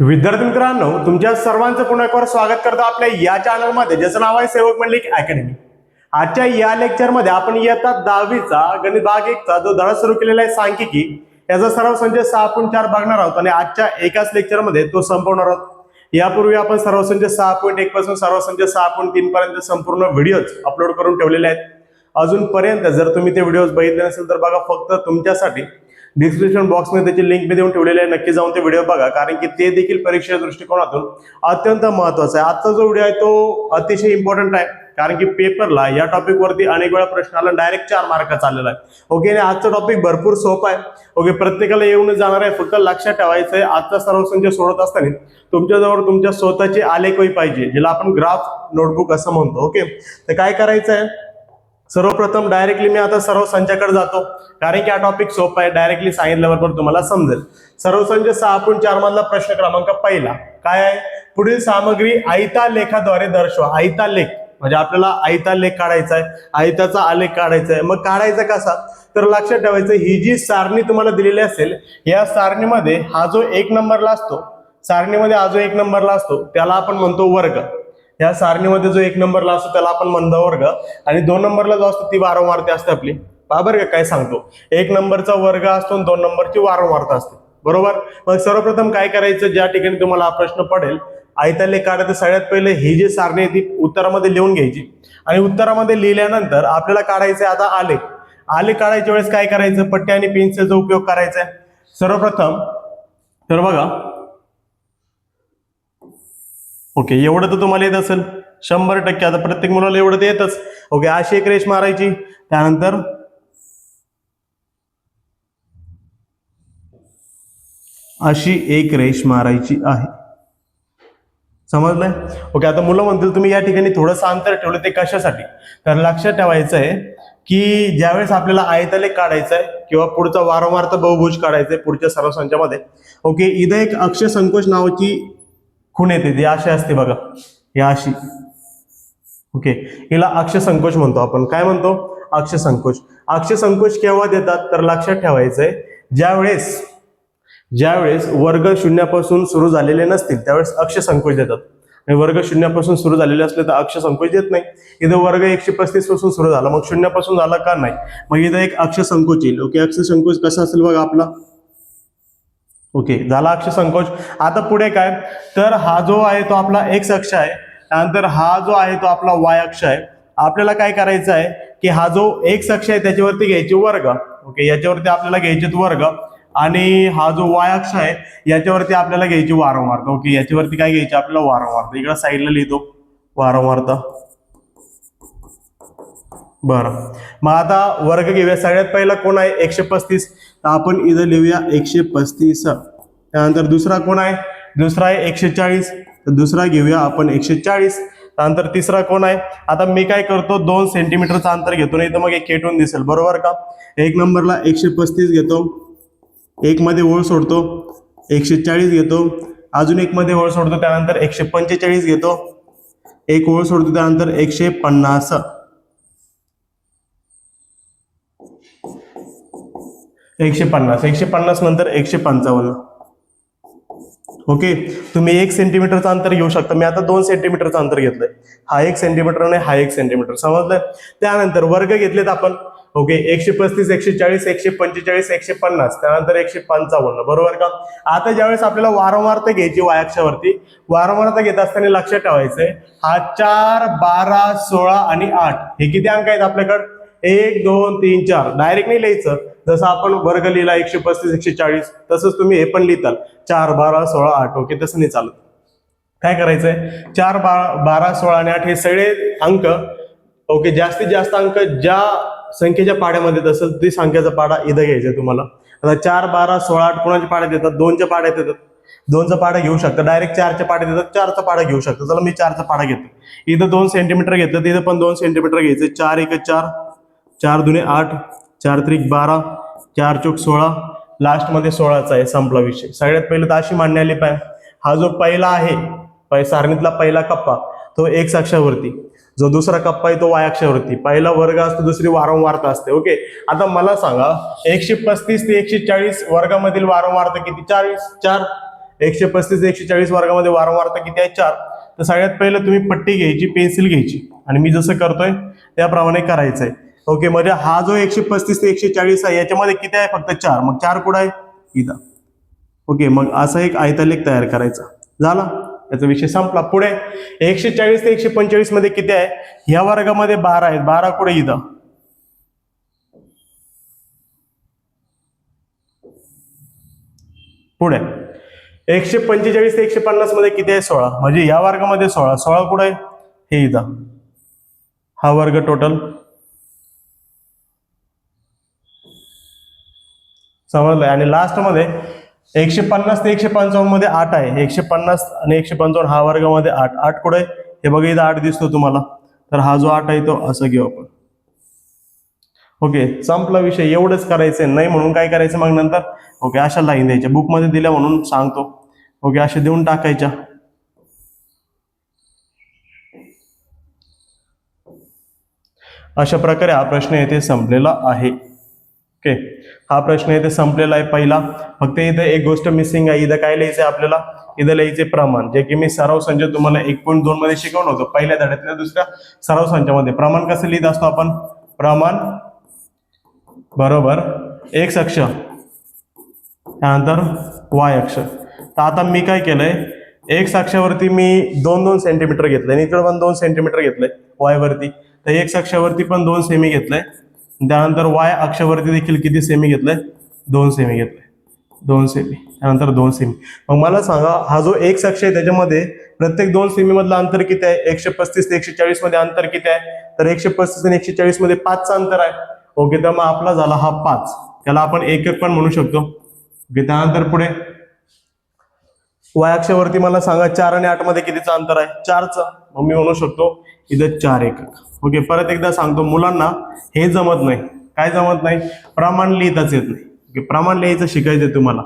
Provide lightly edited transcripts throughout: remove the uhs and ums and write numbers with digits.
विद्यार्थी मित्रांनो, तुमच्या सर्वांचं पुन्हा एकवार स्वागत करतो आपल्या या चॅनलमध्ये, ज्याचं नाव आहे सेवक मंडलिक अकॅडमी. आजच्या या लेक्चरमध्ये आपण इयत्ता 10वीचा गणित भाग 1चा जो धडा सुरू केलेला आहे सांख्यिकी, याचा सराव संच 6.4 बघणार आहोत आणि आजच्या एकाच लेक्चरमध्ये तो संपवणार आहोत. यापूर्वी आपण सराव संच 6.1 पासून सराव संच 6.3 पर्यंत संपूर्ण व्हिडिओज अपलोड करून ठेवलेले आहेत. अजूनपर्यंत जर तुम्ही ते व्हिडिओज बघितले नसेल तर बघा, फक्त तुमच्यासाठी डिस्क्रिप्शन बॉक्स मध्ये त्याची लिंक मी देऊन ठेवलेली आहे. नक्की जाऊन ते व्हिडिओ बघा, कारण की ते देखील परीक्षेच्या दृष्टिकोनातून अत्यंत महत्त्वाचा आहे. आजचा जो व्हिडिओ आहे तो अतिशय इम्पॉर्टंट आहे, कारण की पेपरला या टॉपिक वरती अनेक वेळा प्रश्न आला, डायरेक्ट 4 मार्काचा आलेला आहे. ओके, आणि आजचा टॉपिक भरपूर सोपा आहे. ओके, प्रत्येकाला येऊन जाणार आहे. फक्त लक्षात ठेवायचं आहे, आजचा सर्व संच सोडत असताना तुमच्याजवळ तुमच्या स्वतःचे आलेखही पाहिजे, ज्याला आपण ग्राफ नोटबुक असं म्हणतो. ओके, तर काय करायचं आहे, सर्वप्रथम डायरेक्टली मी आता सर्व संचाकडे जातो, कारण की हा टॉपिक सोपा आहे. डायरेक्टली सांगितल्याबरोबर तुम्हाला समजेल. सर्व संच 6.4 मधला प्रश्न क्रमांक पहिला काय आहे, पुढील सामग्री आयतालेखाद्वारे दर्शवा. आयतालेख म्हणजे आपल्याला आयतालेख काढायचा आहे, आयताचा आलेख काढायचा आहे. मग काढायचा कसा, तर लक्षात ठेवायचं, ही जी सारणी तुम्हाला दिलेली असेल, या सारणीमध्ये हा जो 1 नंबरला असतो, सारणीमध्ये हा जो 1 नंबरला असतो त्याला आपण म्हणतो वर्ग. या सारणीमध्ये जो 1 नंबरला असतो त्याला आपण म्हणतो वर्ग, आणि 2 नंबरला जो असतो ती वारंवारता असते आपली. बरोबर का, काय सांगतो, 1 नंबरचा वर्ग असतो आणि 2 नंबरची वारंवारता असते. बरोबर. मग सर्वप्रथम काय करायचं, ज्या ठिकाणी तुम्हाला हा प्रश्न पडेल, आयतालेख काढायचं, सगळ्यात पहिले ही जी सारणी आहे ती उत्तरामध्ये लिहून घ्यायची, आणि उत्तरामध्ये लिहिल्यानंतर आपल्याला काढायचं आहे आता आलेख. आलेख काढायच्या वेळेस काय करायचं, पट्टी आणि पेन्सिलचा उपयोग करायचा आहे. सर्वप्रथम तर बघा, ओके, एवढं तर तुम्हाला येत असेल 100%. आता प्रत्येक मुलाला एवढं तर येतच. ओके, अशी एक रेष मारायची, त्यानंतर अशी एक रेष मारायची आहे. समजलंय? ओके, आता मुलं म्हणतील तुम्ही या ठिकाणी थोडंसं अंतर ठेवलं, ते कशासाठी, तर लक्षात ठेवायचं आहे की ज्यावेळेस आपल्याला आयतालेख काढायचा आहे किंवा पुढचा वारंवारता बहुभुज काढायचा आहे पुढच्या सर्व संचामध्ये, ओके, इथं एक अक्ष संकोच नावाची खूण येते, ती अशी असते बघा, या अशी. ओके, हिला अक्ष संकोच म्हणतो आपण. काय म्हणतो, अक्ष संकोच. अक्ष संकोच केव्हा देतात, तर लक्षात ठेवायचंय, ज्यावेळेस वर्ग शून्यापासून सुरू झालेले नसतील त्यावेळेस अक्ष संकोच देतात, आणि वर्ग शून्यापासून सुरू झालेले असले तर अक्ष संकोच देत नाही. इथं वर्ग 135 पासून सुरू झाला, मग शून्यापासून झाला का, नाही, मग इथं एक अक्ष संकोच येईल. ओके, अक्ष संकोच कसा असेल बघा आपला. ओके, झाला अक्ष संकोच. आता पुढे काय, तर हा जो आहे तो आपला एक्स अक्ष आहे, त्यानंतर हा जो आहे तो आपला वाय अक्ष आहे. आपल्याला काय करायचं आहे की हा जो एक्स अक्ष आहे त्याच्यावरती घ्यायचे वर्ग. ओके, याच्यावरती आपल्याला घ्यायचे वर्ग, आणि हा जो वाय अक्ष आहे याच्यावरती आपल्याला घ्यायची वारंवारता. ओके, याच्यावरती काय घ्यायची आपल्याला, वारंवारता. इकडे साईडला लिहितो वारंवारता. बरं, मग आता वर्ग घेऊया. सगळ्यात पहिला कोण आहे, 135, तर आपण इथं लिहूया 135. त्यानंतर दुसरा कोण आहे, दुसरा आहे 140, तर दुसरा घेऊया आपण 140. त्यानंतर तिसरा कोण आहे, आता मी काय करतो, 2 सेंटीमीटरचं अंतर घेतो, नाही तर मग एक खेटून दिसेल. बरोबर का, 1 नंबरला 135 घेतो, 1 मध्ये ओळ सोडतो, 140 घेतो, अजून 1 मध्ये ओळ सोडतो, त्यानंतर 145 घेतो, 1 ओळ सोडतो, त्यानंतर 150, 150 नंतर 155. ओके, तुम्ही 1 सेंटीमीटरचं अंतर घेऊ शकता. मी आता 2 सेंटीमीटरचं अंतर घेतलंय. हा 1 सेंटीमीटर आणि हा 1 सेंटीमीटर. समजलंय? त्यानंतर वर्ग घेतलेत आपण. ओके, 135, 140, 145, 150, त्यानंतर 155. बरोबर का. आता ज्यावेळेस आपल्याला वारंवारता घ्यायची वाय अक्षावरती, वारंवारता घेत असताना लक्षात ठेवायचंय, हा 4, 12, 16 आणि 8 हे किती अंक आहेत आपल्याकडे, 1, 2, 3, 4. डायरेक्ट नाही लिहायचं, जसं आपण वर्ग लिहिला 135, 140, तसंच तुम्ही हे पण लिहिताल 4, 12, 16, 8. ओके, तसं नाही चालत. काय करायचंय, 4, 12, 16 आणि 8 हे सगळे अंक, ओके, जास्तीत जास्त अंक ज्या संख्येच्या पाड्यामध्ये असेल ती संख्येचा पाडा इथं घ्यायचा तुम्हाला. आता 4, 12, 16, 8 कोणाच्या पाड्यात येतात, 2च्या पाड्यात येतात, 2चा पाडा घेऊ शकता. डायरेक्ट 4च्या पाड्यात येतात, 4चा पाडा घेऊ शकता. चला मी 4चा पाडा घेतो. इथं 2 सेंटीमीटर घेतलं, तिथं पण 2 सेंटीमीटर घ्यायचं. 4 1 4, 4 2 8, 4 3 12, 4 4 16, लास्ट मध्ये 16चा आहे. संपला विषय. सगळ्यात पहिलं तर अशी मांडणी आली पाहिजे, हा जो पहिला आहे सारणीतला पहिला कप्पा तो एक्स अक्षावरती, जो दुसरा कप्पा आहे तो वाय अक्षावरती, पहिला वर्ग असतो, दुसरी वारंवारता असते. ओके, आता मला सांगा 135 ते 140 वर्गामधील वारंवारता किती, 4. 135 140 वर्गामध्ये वारंवारता किती आहे 4. तर सगळ्यात पहिलं तुम्ही पट्टी घ्यायची, पेन्सिल घ्यायची आणि मी जसं करतोय त्याप्रमाणे करायचंय. ओके, म्हणजे हा जो 135 ते 140 आहे याच्यामध्ये किती आहे फक्त 4. मग 4 कुठं आहे इथं. ओके, मग असं एक आयतालेख तयार करायचा. झाला, याचा विषय संपला. पुढे 140 ते 145 मध्ये किती आहे, ह्या वर्गामध्ये 12 आहेत. 12 कुठे इथं. पुढे 145 ते 150 मध्ये किती आहे 16. म्हणजे या वर्गामध्ये 16. 16 कुठे आहे हे इथं. हा वर्ग टोटल समजलंय. आणि लास्ट मध्ये 150 ते 155 मध्ये 8 आहे. 150 आणि 155 हा वर्गामध्ये 8. 8 कुठे आहे हे बघा इथं 8 दिसतो तुम्हाला. तर हा जो 8 आहे तो असं घेऊ आपण. ओके, संपला विषय. एवढंच करायचंय, नाही म्हणून काय करायचं मग नंतर. ओके, अशा लाईन द्यायच्या. बुक मध्ये दिल्या म्हणून सांगतो. ओके, अशा देऊन टाकायच्या. अशा प्रकारे हा प्रश्न येथे संपलेला आहे. ओके, हा प्रश्न इथे संपलेला आहे पहिला. फक्त इथे एक गोष्ट मिसिंग आहे. इथं काय लिहायचंय आपल्याला, इथं लिहायचे प्रमाण, जे की मी सराव संच तुम्हाला 1.2 मध्ये शिकवलं होतं पहिल्या धड्यातल्या दुसऱ्या सराव संचामध्ये. प्रमाण कसं लिहित असतो आपण, प्रमाण बरोबर एक्स अक्ष त्यानंतर वाय अक्ष. तर आता मी काय केलंय, एक्स अक्षावरती मी 2-2 सेंटीमीटर घेतलंय आणि इकडे पण 2 सेंटीमीटर घेतलंय वाय वरती. तर एक्स अक्षावरती पण 2 सेमी घेतलंय. त्यानंतर वाय अक्षावरती देखील किती सेमी घेतलंय, 2 सेमी घेतलंय. 2 सेमी त्यानंतर 2 सेमी. मग मला सांगा, हा जो एक्स अक्ष आहे त्याच्यामध्ये प्रत्येक 2 सेमी मधलं अंतर किती आहे. 135 ते 140 मध्ये अंतर किती आहे, तर 135 आणि 140 मध्ये 5चं अंतर आहे. ओके, तर मग आपला झाला हा 5. त्याला आपण एकक पण म्हणू शकतो. ओके, त्यानंतर पुढे वाय अक्षावरती मला सांगा 4 आणि 8 मध्ये कितीचं अंतर आहे, 4चं. मग मी म्हणू शकतो इथं 4 एकक. ओके, परत एकदा सांगतो, मुलांना हे जमत नाही. काय जमत नाही, प्रमाण लिहिताच येत नाही. ओके, प्रमाण लिहायचं शिकायचं तुम्हाला.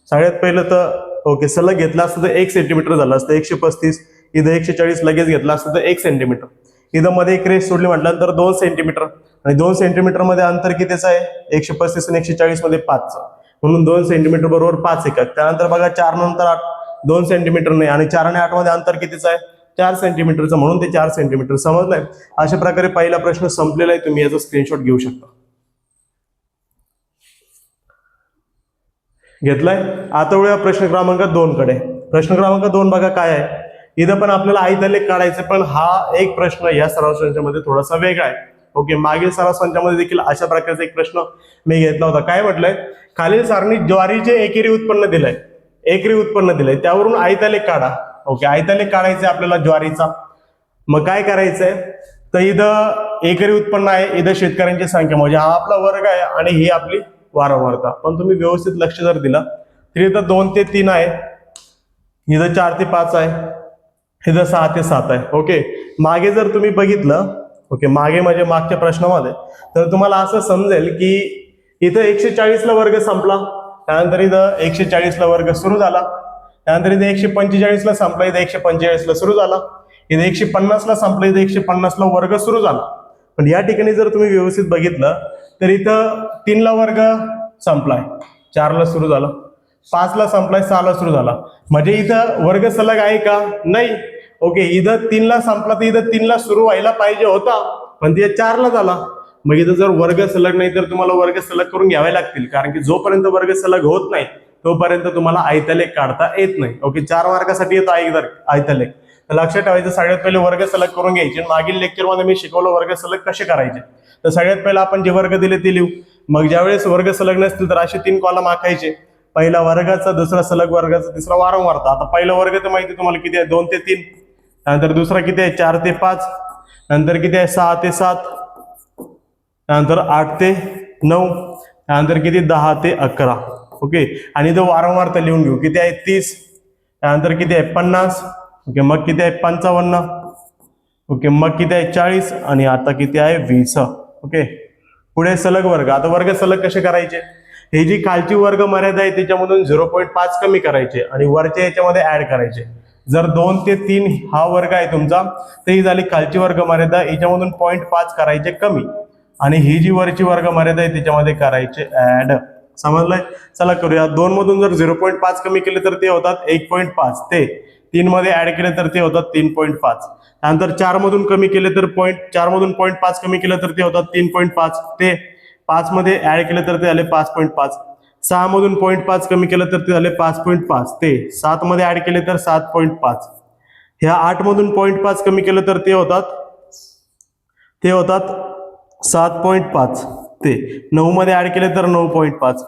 सगळ्यात पहिलं तर ओके सलग घेतला असतं तर 1 सेंटीमीटर झालं असतं. 135 इथं 140 लगेच घेतला असतं तर 1 सेंटीमीटर. इथं मध्ये एक रेष सोडली म्हटल्यानंतर 2 सेंटीमीटर आणि 2 सेंटीमीटर मध्ये अंतर कितीचं आहे, 135 आणि 140 मध्ये 5चं. म्हणून 2 सेंटीमीटर बरोबर 5 एकक. त्यानंतर बघा 4 नंतर 8 2 सेंटीमीटर नाही आणि 4 आणि 8 मध्ये अंतर कितीचं आहे, 4 सेंटीमीटरचं. म्हणून ते 4 सेंटीमीटर. समजलंय. अशा प्रकारे पहिला प्रश्न संपलेला आहे. तुम्ही याचा स्क्रीनशॉट घेऊ शकता. घेतलाय. आता वळूया प्रश्न क्रमांक 2 कडे. प्रश्न क्रमांक 2 बघा काय आहे. इथं पण आपल्याला आयतालेख काढायचं, पण हा एक प्रश्न या सराव संचामध्ये थोडासा वेगळा आहे. ओके, मागील सराव संचामध्ये देखील अशा प्रकारचा एक प्रश्न मी घेतला होता. काय म्हटलंय, खालील सारणीत ज्वारीचे एकेरी उत्पन्न दिलंय, एकरी उत्पन्न दिलंय, त्यावरून आयतालेख काढा. ओके, आयतालेख काढायचंय आपल्याला ज्वारीचा. मग काय करायचंय, तर इथं एकरी उत्पन्न आहे, इथं शेतकऱ्यांची संख्या म्हणजे हा आपला वर्ग आहे आणि ही आपली वारंवारता. पण तुम्ही व्यवस्थित लक्ष जर दिलं तर इथं 2 ते 3 आहे, इथं 4 ते 5 आहे, इथं 6 ते 7 आहे. ओके, मागे जर तुम्ही बघितलं, ओके मागे म्हणजे मागच्या प्रश्नामध्ये, तर तुम्हाला असं समजेल की इथं 140 ला वर्ग संपला, त्यानंतर इथं 140 ला वर्ग सुरू झाला, त्यानंतर इथे 145 ला संपला, इथे 145 ला सुरू झाला, इथे 150 ला संपला, इथे 150 ला वर्ग सुरू झाला. पण या ठिकाणी जर तुम्ही व्यवस्थित बघितलं तर इथं 3 ला वर्ग संपलाय, 4 ला सुरू झाला, 5 ला संपलाय, 6 ला सुरू झाला. म्हणजे इथं वर्ग सलग आहे का, नाही. ओके, इथं 3 ला संपला तर इथं 3 ला सुरू व्हायला पाहिजे होता, पण ते 4 ला झाला. मग इथं जर वर्ग सलग नाही तर तुम्हाला वर्ग सलग करून घ्यावे लागतील, कारण की जोपर्यंत वर्ग सलग होत नाही तोपर्यंत तुम्हाला आयतालेख काढता येत नाही. ओके, 4 मार्कासाठी येतो आयतालेख. लक्षात ठेवायचं, सगळ्यात पहिले वर्ग सलग करून घ्यायचे. मागील लेक्चरमध्ये मी शिकवलं वर्ग सलग कसे करायचे. तर सगळ्यात पहिला आपण जे वर्ग दिले ते लिहू. मग ज्यावेळेस वर्ग सलग नसतील तर असे 3 कॉलम आखायचे. पहिला वर्गाचा, दुसरा सलग वर्गाचा, तिसरा वारंवारता. आता पहिला वर्ग तर माहिती तुम्हाला किती आहे, 2 ते 3. त्यानंतर दुसरा किती आहे, 4 ते 5. नंतर किती आहे, 6 ते 7. त्यानंतर 8 ते 9. त्यानंतर किती, 10 ते 11. ओके, आणि तो वारंवारता लिहून घेऊ. किती आहे, 30. त्यानंतर किती आहे, 50. ओके, मग किती आहे, 55. ओके, मग किती आहे, 40. आणि आता किती आहे, 20. ओके, पुढे सलग वर्ग. आता वर्ग सलग कसे करायचे, हे जी खालची वर्ग मर्यादा आहे त्याच्यामधून 0.5 कमी करायचे आणि वरच्या याच्यामध्ये ऍड करायचे. जर 2 ते 3 हा वर्ग आहे तुमचा, तर ही झाली खालची वर्ग मर्यादा, याच्यामधून 0.5 करायचे कमी आणि ही जी वरची वर्ग मर्यादा आहे त्याच्यामध्ये करायचे ऍड. समजलंय? चला करूया. 2 मधून जर 0.5 कमी केले तर ते होतात 1.5. ते 3 मध्ये ऍड केले तर ते होतात 3.5. त्यानंतर 4 मधून कमी केले तर 4 मधून 0.5 कमी केले तर ते होतात 3.5. ते 5 मध्ये ऍड केले तर ते झाले 5.5. 6 मधून 0.5 कमी केलं तर ते झाले 5.5. ते 7 मध्ये ऍड केले तर 7.5. ह्या 8 मधून 0.5 कमी केलं तर ते होतात 7.5. ते 9 मध्ये ऍड केले तर 9.5.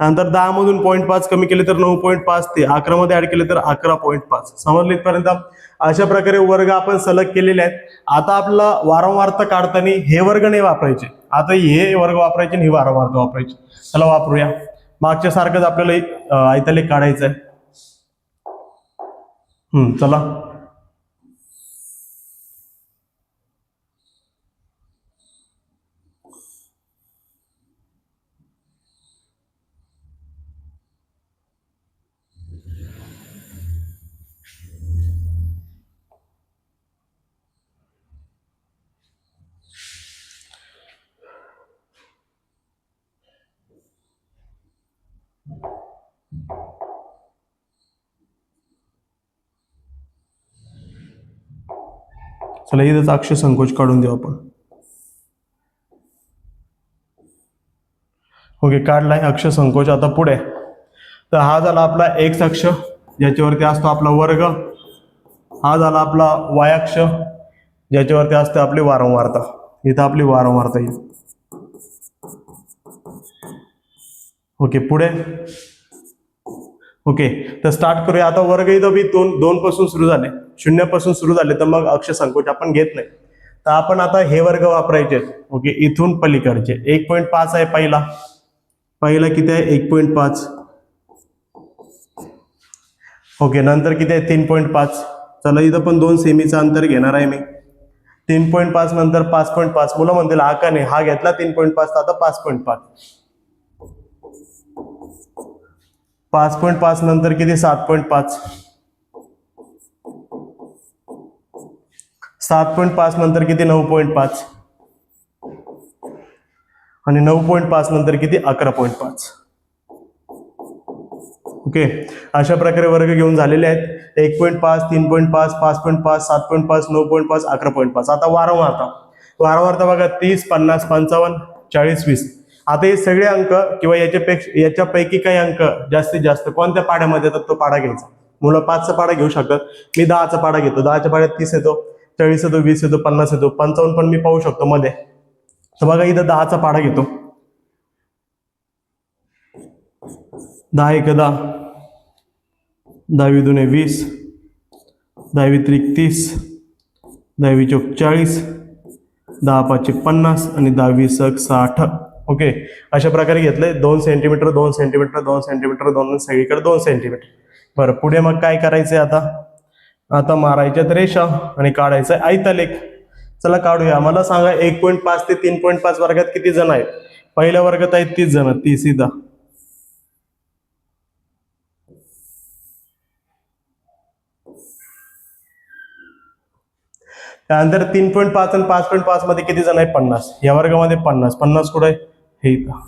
नंतर 10 मधून 0.5 कमी केले तर 9.5. ते 11 मध्ये ऍड केले तर 11.5. समजले इथपर्यंत? अशा प्रकारे वर्ग आपण सलग केलेले आहेत. आता आपला वारंवारता काढताना हे वर्ग नाही वापरायचे, आता हे वर्ग वापरायचे आणि ही वारंवारता वापरायची. चला वापरूया. मागच्या सारखंच आपल्याला आयतालेख काढायचं आहे. चला. चला इथंच अक्ष संकोच काढून देऊ आपण. ओके, काढलाय अक्ष संकोच. आता पुढे तर हा झाला आपला एक्स अक्ष, ज्याच्यावरती असतो आपला वर्ग. हा झाला आपला वाय अक्ष, ज्याच्यावरती असते आपली वारंवारता. इथं आपली वारंवारता येईल. ओके, पुढे. ओके, तर स्टार्ट करूया. आता वर्ग इथं बी 2 पासून सुरू झाले, 0 पासून सुरू झाले, तर मग अक्ष संकोच आपण घेत नाही. तर आपण आता हे वर्ग वापरायचे. ओके, इथून पलीकडचे 1.5 आहे पहिला किती आहे? 1.5. ओके, नंतर किती आहे? 3.5. चला इथं पण 2 सेमीचं अंतर घेणार आहे मी. 3.5 नंतर 5.5. मुलं म्हणतील हा का नाही, हा घेतला 3.5, आता 5.5. 5.5 नंतर किती? 7.5. 7.5 नंतर किती? 9.5. आणि 9.5 नंतर किती? 11.5. ओके, अशा प्रकारे वर्ग घेऊन झालेले आहेत. 1.5, 3.5, 5.5, 7.5, 9.5, 11.5. आता वारंवारता बघा 30, 50, 55, 40, 20. आता हे सगळे अंक किंवा याच्यापैकी काही अंक जास्तीत जास्त कोणत्या पाड्यामध्ये येतात तो पाडा घ्यायचा. मुलं 5चा पाडा घेऊ शकतात. मी 10चा पाडा घेतो. 10च्या पाड्यात 30 येतो, 40 येतो, 20 येतो, 50 येतो, 55 पण मी पाहू शकतो मध्ये. तर बघा इथं 10चा पाडा घेतो. 10 एक 10, 10 दुने 20, 10 त्रिक 30, 10 चौक 40, 10 पाचे 50 आणि 10 60. ओके, अशा प्रकारे घेतलंय. 2 सेंटीमीटर, 2 सेंटीमीटर, 2 सेंटीमीटर, 2 सगळीकडे 2 सेंटीमीटर. बरं, पुढे मग काय करायचंय? आता मारायच्यात रेषा आणि काढायचा आयतालेख. चला काढूया. मला सांगा 1.5 ते 3.5 वर्गात किती जण आहेत? पहिल्या वर्गात आहेत 30 जण. 30 इथं. त्यानंतर 3.5 आणि 5.5 मध्ये किती जण आहे? 50. या वर्गामध्ये 50. 50 कुठे आहे? हे इथं.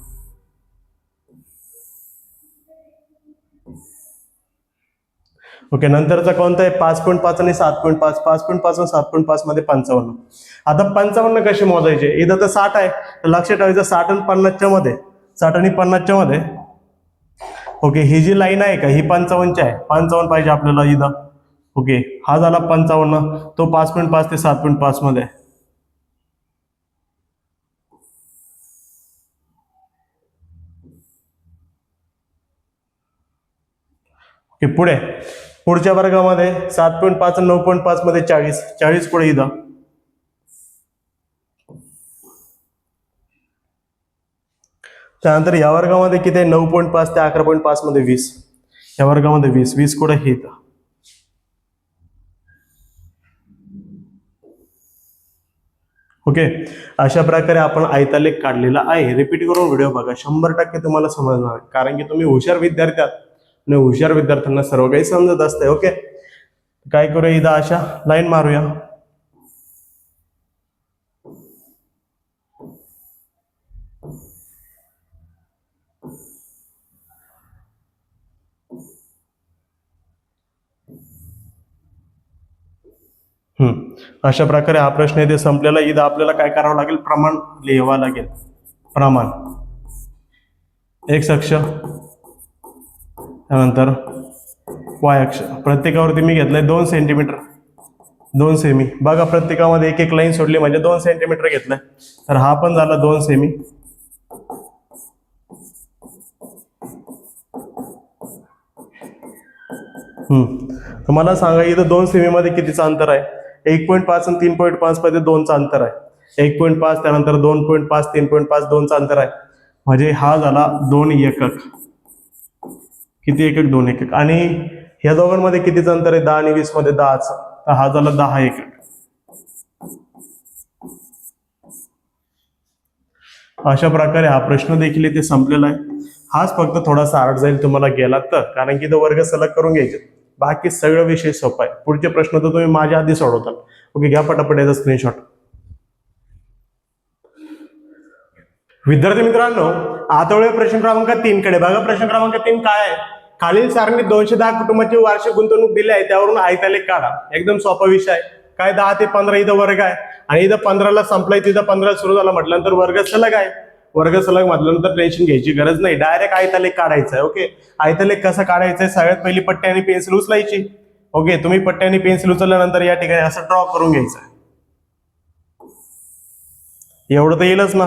ओके, नंतरचा कोणता आहे? 5.5 आणि 7.5. 5.5 आणि 7.5 मध्ये 55. आता 55 कसे मोजायचे? इथं तर 60 आहे, तर लक्षात ठेवायचं 60 आणि 50च्या मध्ये, 60 आणि 50च्या मध्ये. ओके, ही जी लाईन आहे का, ही 55ची आहे. 55 पाहिजे आपल्याला इथं. ओके, हा झाला 55. तो 5.5 ते 7.5 मध्ये. ओके, पुढच्या वर्गामध्ये 7.5 आणि 9.5 मध्ये 40. 40 पुढे इथं. त्यानंतर या वर्गामध्ये किती आहे? 9.5 ते 11.5 मध्ये 20. या वर्गामध्ये 20. 20 कुठे? हे इथं. ओके, अशा प्रकारे आपण आयतालेख काढलेला आहे. रिपीट करून व्हिडिओ बघा, 100% तुम्हाला समजणार, कारण की तुम्ही हुशार विद्यार्थी आहात आणि हुशार विद्यार्थ्यांना सर्व काही समजत असते. ओके, काय करूया? इथं अशा लाईन मारूया. अशा प्रकारे हा प्रश्न इथे संपलेला. इथं आपल्याला काय करावं लागेल, प्रमाण लिहावं लागेल. प्रमाण एक्स अक्ष, त्यानंतर वाय अक्ष. प्रत्येकावरती मी घेतलंय 2 सेंटीमीटर, 2 सेमी. बघा प्रत्येकामध्ये एक एक लाईन सोडली म्हणजे 2 सेंटीमीटर घेतलंय. तर हा पण झाला 2 सेमी. मला सांगा इथं 2 सेमी मध्ये कितीचं अंतर आहे? 1.5 आणि 3.5 मध्ये 2चं अंतर आहे. 1.5 त्यानंतर 2.5 3.5 2चं अंतर आहे. म्हणजे हा झाला 2 एकक. किती एकक? 2 एकक. आणि ह्या दोघांमध्ये कितीचं अंतर आहे? 10 आणि 20 मध्ये 10चं. तर हा झाला 10 एकक. अशा प्रकारे हा प्रश्न देखील इथे संपलेला आहे. हाच फक्त थोडासा हार्ड जाईल तुम्हाला गेला तर, कारण की तो वर्ग सलग करून घ्यायचे. बाकी सगळं विषय सोपा आहे. पुढचे प्रश्न तर तुम्ही माझ्या आधी सोडवताल. ओके, घ्या पटापट याचा स्क्रीनशॉट. विद्यार्थी मित्रांनो, आता वेळ प्रश्न क्रमांक 3 कडे बघा. प्रश्न क्रमांक 3 काय आहे? खालील सारणीत 210 कुटुंबाची वार्षिक गुंतवणूक दिली आहे, त्यावरून आयतालेख काढा. एकदम सोपा विषय आहे. काय 10 ते 15 इथं वर्ग आहे आणि इथं 15ला संपलाय, तिथं 15 सुरू झाला म्हटल्यानंतर वर्ग सलग आहे. वर्ग सलग म्हटल्यानंतर टेन्शन घ्यायची गरज नाही, डायरेक्ट आयतालेख काढायचा आहे. ओके, आयतालेख कसा काढायचा आहे? सगळ्यात पहिली पट्टी आणि पेन्सिल उचलायची. ओके, तुम्ही पट्टी आणि पेन्सिल उचलल्यानंतर या ठिकाणी असं ड्रॉ करून घ्यायचं. एवढं तर येईलच ना.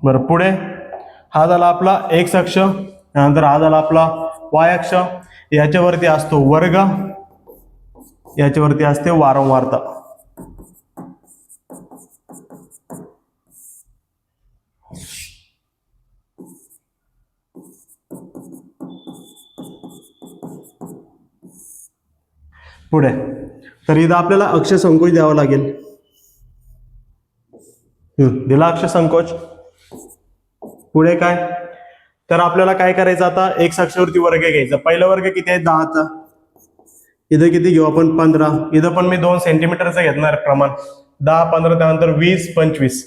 बरं, पुढे हा झाला आपला एक्स अक्ष, त्यानंतर हा झाला आपला वाय अक्ष. याच्यावरती असतो वर्ग, याच्यावरती असते वारंवारता. पुढे तर इथं आपल्याला अक्ष संकोच द्यावा लागेल. दिला अक्ष संकोच. पुढे काय? तर आपल्याला काय करायचं आता? एक्स अक्षावरती वर्ग घ्यायचा. पहिला वर्ग किती आहे? 10चा. इथं किती घेऊ आपण? 15. इथं पण मी 2 सेंटीमीटरचं घेणार प्रमाण. 10 15 त्यानंतर 20 25.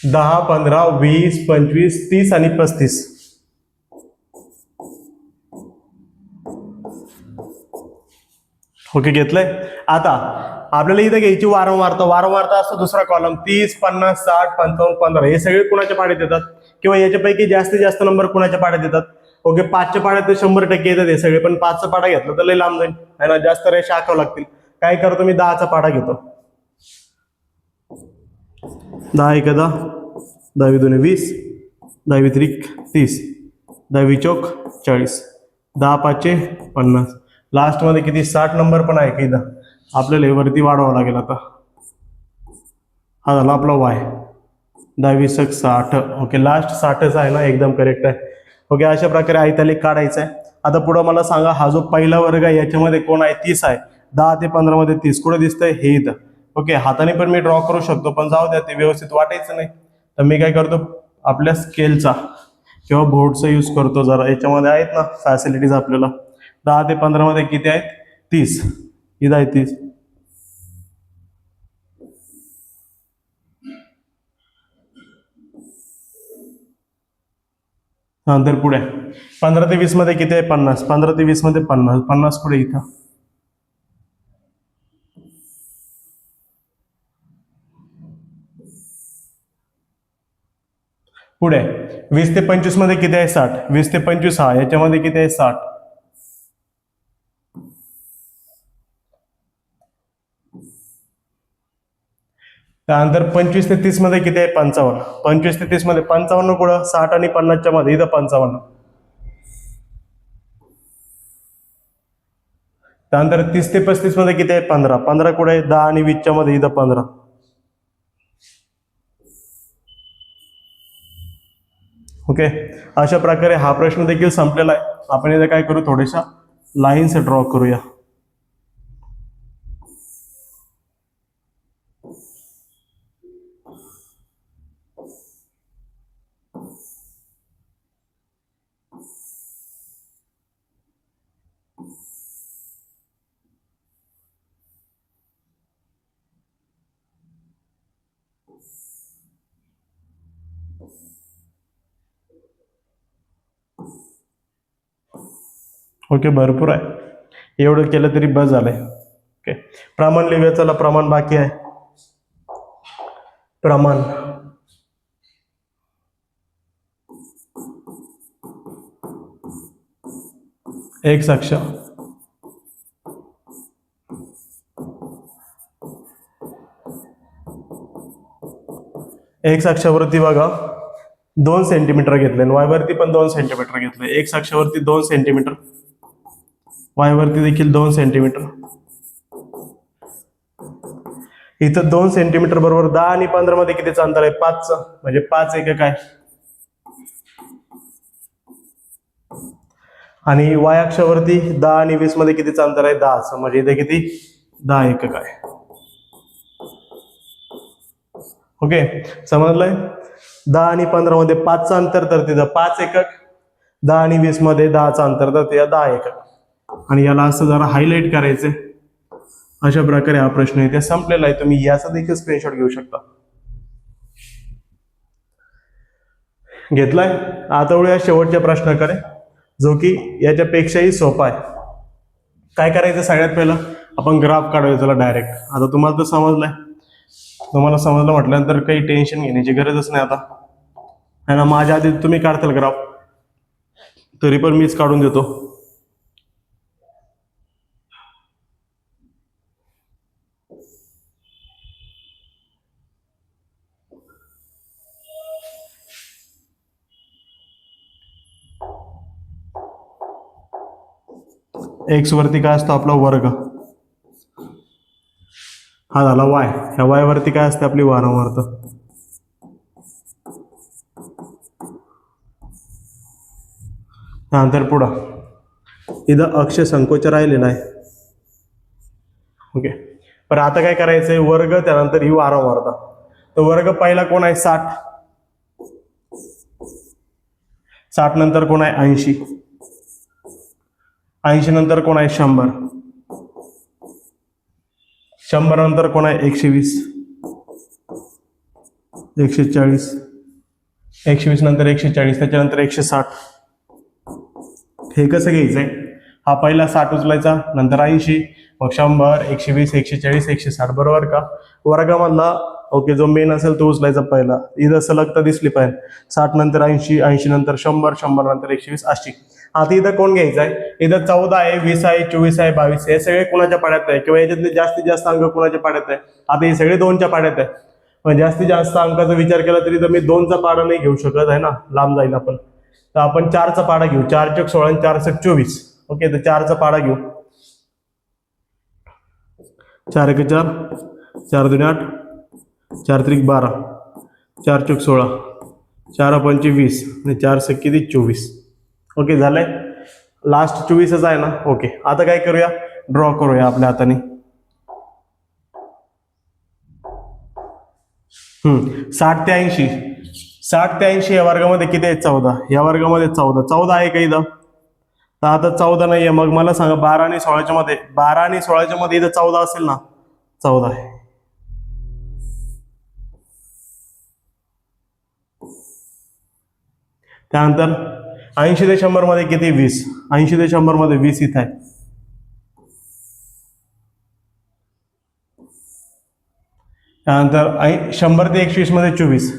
10 15 20 25 30 आणि 35. ओके, घेतलंय. आता आपल्याला इथं घ्यायची वारंवारता. वारंवारता असतो दुसरा कॉलम. 30 50 60 55 15. हे सगळे कुणाच्या पाड्यात येतात? किंवा याच्यापैकी जास्तीत जास्त नंबर कुणाच्या पाड्यात येतात? ओके, 5च्या पाड्यात तर 100% येतात हे सगळे, पण 5चा पाडा घेतला तर लय लांब जाईल है ना, जास्त रेषा आखावं लागतील. काय करतो मी? 10चा पाडा घेतो. 10 1 10, 10 2 20, 10 3 30, 10 चौक 40, 10 5 50. लास्ट मध्ये किती? 60 नंबर पण आहे की इथं. आपल्याला वरती वाढवावं लागेल आता. हा झाला आपला वाय. 10 20 60. ओके, लास्ट 60च आहे ना, एकदम करेक्ट आहे. ओके, अशा प्रकारे आयतालेख काढायचा आहे. आता पुढे मला सांगा, हा जो पहिला वर्ग आहे याच्यामध्ये कोण आहे? 30 आहे. 10 ते 15 मध्ये 30 कुठे दिसतंय? हे इथं. ओके, हाताने पण मी ड्रॉ करू शकतो, पण जाऊ द्या, ते व्यवस्थित वाटायचं नाही. तर मी काय करतो? आपल्या स्केलचा किंवा बोर्डचा यूज करतो. जरा याच्यामध्ये आहेत ना फॅसिलिटीज आपल्याला. 10 ते 15 मध्ये किती आहेत? 30. इथं आहे 30. नंतर पुढे 15 ते 20 मध्ये किती आहे? 50. 15 ते 20 मध्ये 50. 50 पुढे इथं. पुढे 20 ते 25 मध्ये किती आहे? 60. 20 ते 25 हा, याच्यामध्ये किती आहे? 60. त्यानंतर 25 ते 30 मध्ये किती आहे? 55. 25 ते 30 मध्ये 55 कुठं? 60 आणि 50च्या मध्ये, इथं 55. त्यानंतर 30 ते 35 मध्ये किती आहे? 15. 15 कुठे? 10 आणि 20च्या मध्ये, इथं 15. ओके, अशा प्रकारे हा प्रश्न देखील संपलेला आहे. आपण इथे काय करू? थोड्याशा लाईन्स ड्रॉ करूया. ओके, भरपूर आहे, एवढं केलं तरी बस झालंय. ओके, प्रमाण लिहूया. चला, प्रमाण बाकी आहे. प्रमाण एक्स अक्ष, एक्स अक्षावरती बघा 2 सेंटीमीटर घेतले, वाय वरती पण 2 सेंटीमीटर घेतले. एक्स अक्षावरती 2 सेंटीमीटर, वाय वरती देखील 2 सेंटीमीटर. इथं 2 सेंटीमीटर बरोबर 10 आणि 15 मध्ये कितीचं अंतर आहे? 5, म्हणजे 5 एकक आहे. आणि वाय अक्षावरती 10 आणि 20 मध्ये कितीचं अंतर आहे? 10, म्हणजे इथे किती? 10 एकक आहे. ओके, समजलंय? 10 आणि 15 मध्ये 5चं अंतर, तर तिथं 5 एकक. 10 आणि 20 मध्ये 10चं अंतर, तर तिथं 10 एकक. आणि याला असं जरा हायलाइट करायचंय. अशा प्रकारे हा प्रश्न इथे संपलेला आहे. तुम्ही याचा देखील स्क्रीनशॉट घेऊ शकता. घेतलाय? आता वळूया शेवटच्या प्रश्नाकडे, जो की याच्यापेक्षाही सोपा आहे. काय करायचं? सगळ्यात पहिलं आपण ग्राफ काढूया चला डायरेक्ट. आता तुम्हाला तर समजलंय. तुम्हाला समजलं म्हटल्यानंतर काही टेन्शन घेण्याची गरजच नाही आता, है ना. माझ्या आधी तुम्ही काढताल ग्राफ, तरी पण मीच काढून देतो. एक्स वरती काय असतो? आपला वर्ग. हा झाला वाय. ह्या वाय वरती काय असते? आपली वारंवारता. त्यानंतर पुढं इथं अक्ष संकोच राहिलेला आहे. ओके, पण आता काय करायचंय? वर्ग, त्यानंतर ही वारंवारता. तर वर्ग पहिला कोण आहे? 60. 60 नंतर कोण आहे? 80. 80 नंतर कोण आहे? 100. 100 नंतर कोण आहे? 120. 140. 120 नंतर 140, त्याच्यानंतर 160. हे कसं घ्यायचंय? हा पहिला 60 उचलायचा, नंतर 80, मग 100, 120, 140, 160, बरोबर का? वर्गामधला ओके जो मेन असेल तो उचलायचा पहिला. इथं सलगता दिसली पाहिजे. 60 नंतर 80, 80 नंतर 100, 100 नंतर 120, 80. आता इथं कोण घ्यायचं आहे? इथं 14 आहे, 20 आहे, 24 आहे, 22. हे सगळे कोणाच्या पाड्यात आहे? किंवा याच्यातले जास्तीत जास्त अंक कोणाच्या पाड्यात आहे? आता हे सगळे 2च्या पाड्यात आहे. पण जास्तीत जास्त अंकाचा विचार केला तरी तर मी 2चा पाडा नाही घेऊ शकत, आहे ना, लांब जाईल आपण. तर आपण 4चा पाडा घेऊ. 4 चौक 16 आणि 4 चौक 24. ओके, तर 4चा पाडा घेऊ. 4 एक 4, 4 2 8, 4 त्रिक 12, 4 चौक 16, 4 पंचे 20 आणि 4 सक 24. ओके, झालंय. लास्ट 24च आहे ना. ओके, आता काय करूया? ड्रॉ करूया आपल्या हाताने. 60 ते 80. 60 ते 80 या वर्गामध्ये किती आहे? 14. या वर्गामध्ये 14 आहे का इथं? तर आता 14 नाहीये. मग मला सांगा 12 आणि 16च्या मध्ये, 12 आणि 16च्या मध्ये इथं 14 असेल ना? 14 आहे. त्यानंतर 80 ते 100 मध्ये किती? 20. 80 ते 100 मध्ये 20 इथं आहे. त्यानंतर 100 ते 120 मध्ये 24.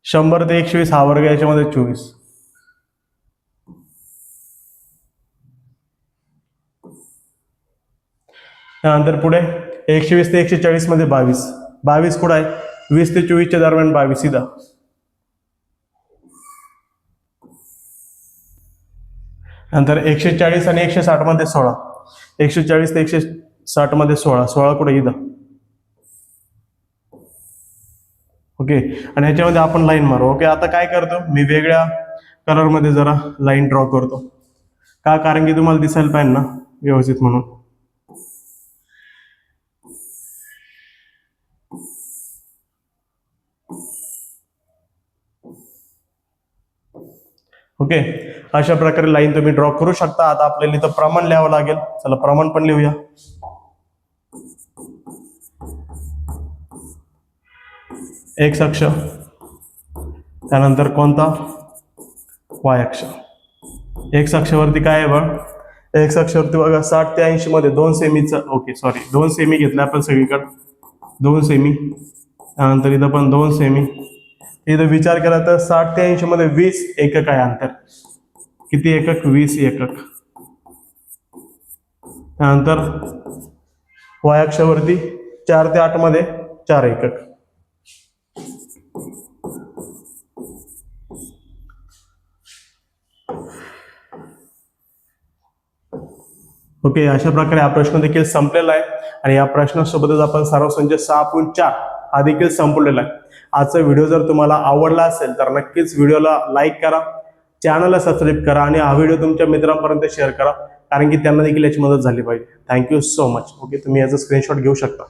100 ते 120 हा वर्ग, याच्यामध्ये 24. त्यानंतर पुढे 120 ते 140 मध्ये 22. 22 कुठं आहे? 20 ते 24च्या दरम्यान 22 इथं. नंतर 140 आणि 160 मध्ये 16. 140 ते 160 मध्ये 16. 16 कुठे? इथं. ओके, आणि ह्याच्यामध्ये आपण लाईन मारू. ओके, आता काय करतो मी? वेगळ्या कलरमध्ये जरा लाईन ड्रॉ करतो. का? कारण की तुम्हाला दिसायला पाहिजे ना व्यवस्थित, म्हणून. ओके, अशा प्रकारे लाईन तुम्ही ड्रॉ करू शकता. आता आपल्याला इथं प्रमाण लिहावं लागेल. चला, प्रमाण पण लिहूया. एक्स अक्ष, त्यानंतर कोणता? वाय अक्ष. एक्स अक्षावरती काय आहे बघ? एक्स अक्षावरती बघा 60 ते 80 मध्ये 2 सेमीचं, ओके सॉरी 2 सेमी घेतलं आपण सगळीकडे, 2 सेमी, त्यानंतर इथं पण 2 सेमी. इथं विचार केला तर 60 ते 80 मध्ये 20 एकक आहे अंतर. किती एकक? 20 एकक. त्यानंतर वाय अक्षावरती 4 ते 8 मध्ये 4 एकक. ओके, अशा प्रकारे हा प्रश्न देखील संपलेला आहे आणि या प्रश्नासोबतच आपण सराव संच 6.4 हा देखील संपलेला आहे. आजचा व्हिडिओ जर तुम्हाला आवडला असेल तर नक्कीच व्हिडिओला लाईक करा, चॅनलला सबस्क्राईब करा आणि हा व्हिडिओ तुमच्या मित्रांपर्यंत शेअर करा, कारण की त्यांना देखील याची मदत झाली पाहिजे. Thank you so much. ओके, तुम्ही याचा स्क्रीनशॉट घेऊ शकता.